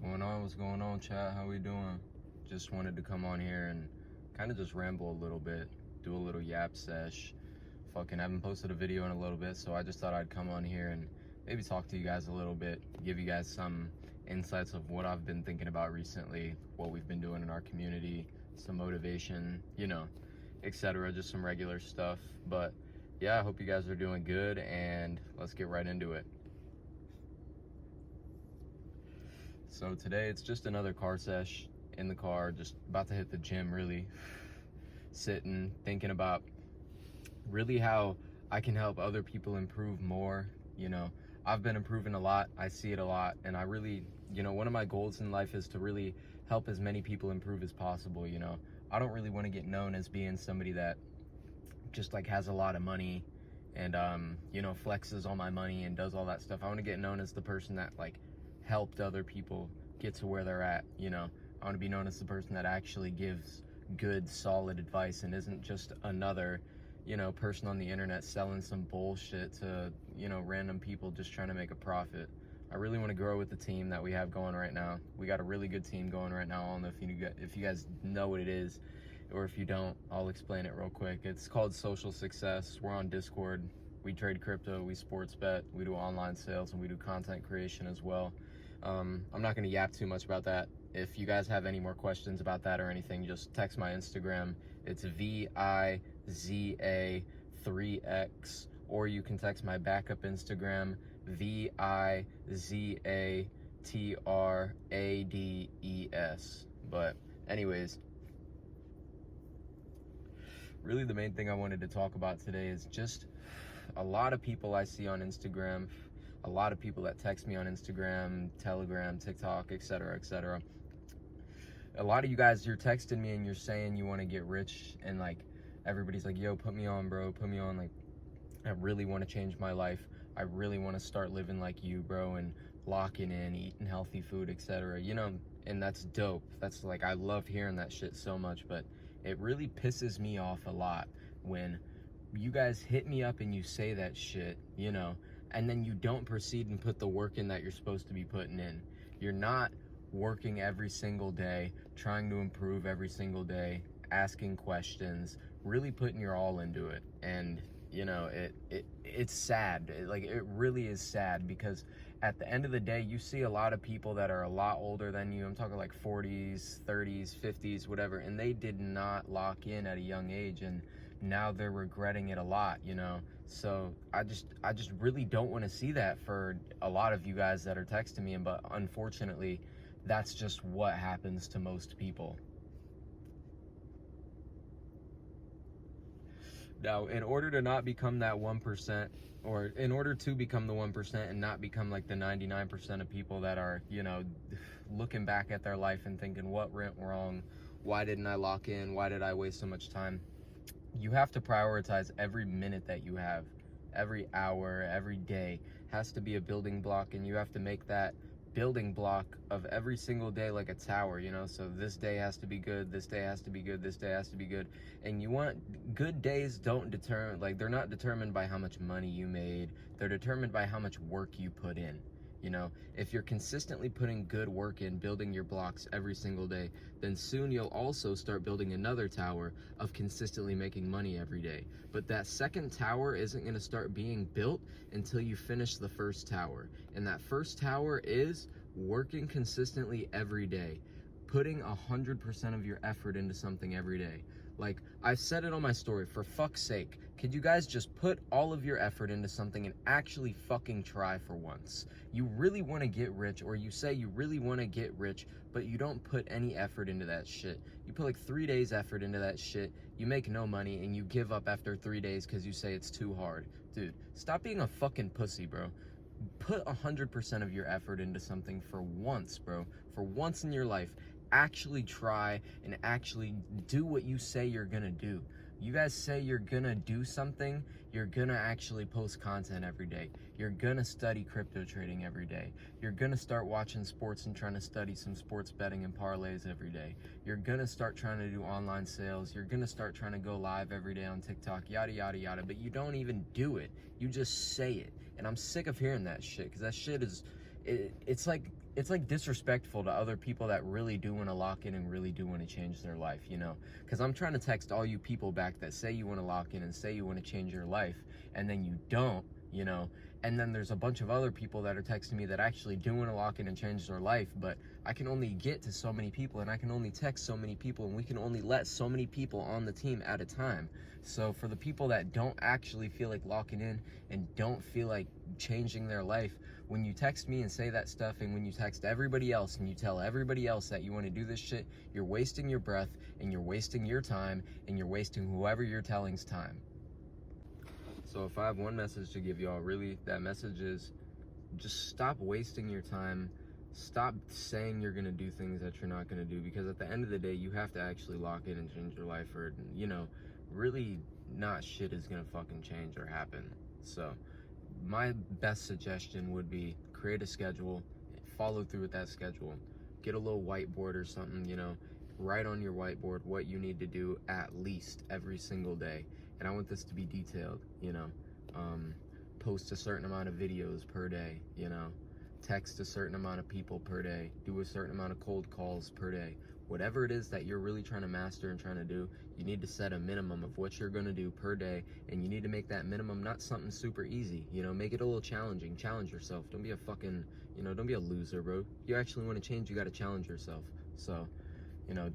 What's going on, chat? How we doing? Just wanted to come on here and kind of just ramble a little bit, do a little yap sesh. Fucking haven't posted a video in a little bit, so I just thought I'd come on here and maybe talk to you guys a little bit, give you guys some insights of what I've been thinking about recently, what we've been doing in our community, some motivation, etc. Just some regular stuff. But yeah, I hope you guys are doing good, and let's get right into it. So today it's just another car sesh in the car, just about to hit the gym, really sitting, thinking about really how I can help other people improve more. I've been improving a lot, I see it a lot, and I really, one of my goals in life is to really help as many people improve as possible. I don't really want to get known as being somebody that just like has a lot of money and flexes all my money and does all that stuff. I want to get known as the person that like helped other people get to where they're at. I want to be known as the person that actually gives good, solid advice and isn't just another person on the internet selling some bullshit to random people just trying to make a profit. I really want to grow with the team that we have going right now. We got a really good team going right now. I don't know if you guys know what it is, or if you don't, I'll explain it real quick. It's called Social Success. We're on Discord. We trade crypto, we sports bet, we do online sales, and we do content creation as well. I'm not going to yap too much about that. If you guys have any more questions about that or anything, just text my Instagram. It's VIZA3X, or you can text my backup Instagram, VIZATRADES. But anyways, really the main thing I wanted to talk about today is just a lot of people I see on Instagram, a lot of people that text me on Instagram, Telegram, TikTok, etc., etc. A lot of you guys, you're texting me and you're saying you want to get rich, and like everybody's like, yo, put me on, bro, put me on. Like, I really want to change my life. I really want to start living like you, bro, and locking in, eating healthy food, etc. And that's dope. That's like, I love hearing that shit so much, but it really pisses me off a lot when you guys hit me up and you say that shit, and then you don't proceed and put the work in that you're supposed to be putting in. You're not working every single day, trying to improve every single day, asking questions, really putting your all into it. And it's sad. It really is sad, because at the end of the day, you see a lot of people that are a lot older than you. I'm talking like 40s, 30s, 50s, whatever, and they did not lock in at a young age, and now they're regretting it a lot. So I just really don't want to see that for a lot of you guys that are texting me. But unfortunately, that's just what happens to most people. Now, in order to not become that 1%, or in order to become the 1% and not become like the 99% of people that are, looking back at their life and thinking, what went wrong? Why didn't I lock in? Why did I waste so much time? You have to prioritize every minute that you have. Every hour, every day has to be a building block, and you have to make that building block of every single day like a tower. So this day has to be good, this day has to be good, this day has to be good. And you want good days, don't determine, like, they're not determined by how much money you made, they're determined by how much work you put in. If you're consistently putting good work in, building your blocks every single day, then soon you'll also start building another tower of consistently making money every day. But that second tower isn't going to start being built until you finish the first tower. And that first tower is working consistently every day, putting 100% of your effort into something every day. Like, I've said it on my story, for fuck's sake, could you guys just put all of your effort into something and actually fucking try for once? You really want to get rich, or you say you really want to get rich, but you don't put any effort into that shit. You put like 3 days effort into that shit, you make no money, and you give up after 3 days because you say it's too hard. Dude, stop being a fucking pussy, bro. Put 100% of your effort into something for once, bro. For once in your life. Actually try and actually do what you say you're gonna do. You guys say you're gonna do something, you're gonna actually post content every day. You're gonna study crypto trading every day. You're gonna start watching sports and trying to study some sports betting and parlays every day. You're gonna start trying to do online sales. You're gonna start trying to go live every day on TikTok, yada, yada, yada. But you don't even do it. You just say it. And I'm sick of hearing that shit, because that shit is, it's like it's like disrespectful to other people that really do want to lock in and really do want to change their life, you know? Because I'm trying to text all you people back that say you want to lock in and say you want to change your life, and then you don't, you know? And then there's a bunch of other people that are texting me that actually do want to lock in and change their life, but I can only get to so many people, and I can only text so many people, and we can only let so many people on the team at a time. So for the people that don't actually feel like locking in and don't feel like changing their life, when you text me and say that stuff, and when you text everybody else and you tell everybody else that you want to do this shit, you're wasting your breath, and you're wasting your time, and you're wasting whoever you're telling's time. So if I have one message to give y'all, really, that message is just stop wasting your time. Stop saying you're gonna do things that you're not gonna do, because at the end of the day, you have to actually lock in and change your life, or, you know, really not shit is gonna fucking change or happen. So my best suggestion would be create a schedule, follow through with that schedule, get a little whiteboard or something, you know, write on your whiteboard what you need to do at least every single day. And I want this to be detailed, you know. Post a certain amount of videos per day, you know, text a certain amount of people per day, do a certain amount of cold calls per day. Whatever it is that you're really trying to master and trying to do, you need to set a minimum of what you're going to do per day, and you need to make that minimum not something super easy, you know, make it a little challenging. Challenge yourself. Don't be a fucking, you know, don't be a loser, bro. You actually want to change, you got to challenge yourself. So, you know,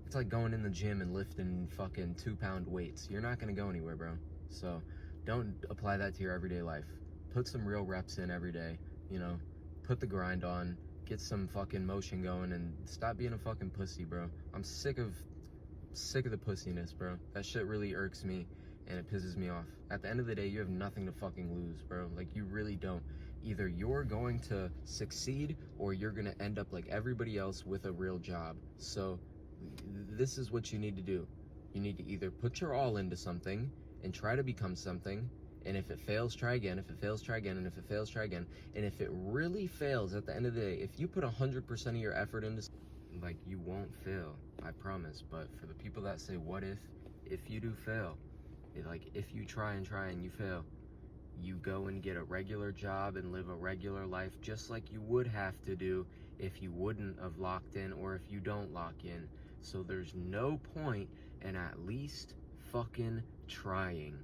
it's like going in the gym and lifting fucking 2-pound weights. You're not going to go anywhere, bro. So don't apply that to your everyday life. Put some real reps in every day, you know, put the grind on, get some fucking motion going, and stop being a fucking pussy, bro. I'm sick of the pussiness, bro. That shit really irks me, and it pisses me off. At the end of the day, you have nothing to fucking lose, bro. Like, you really don't. Either you're going to succeed, or you're gonna end up like everybody else with a real job. So this is what you need to do. You need to either put your all into something and try to become something, and if it fails, try again. If it fails, try again. And if it fails, try again. And if it really fails, at the end of the day, if you put 100% of your effort into, like, you won't fail, I promise. But for the people that say, what if you do fail, like, if you try and you fail, you go and get a regular job and live a regular life, just like you would have to do if you wouldn't have locked in, or if you don't lock in. So there's no point in at least fucking trying.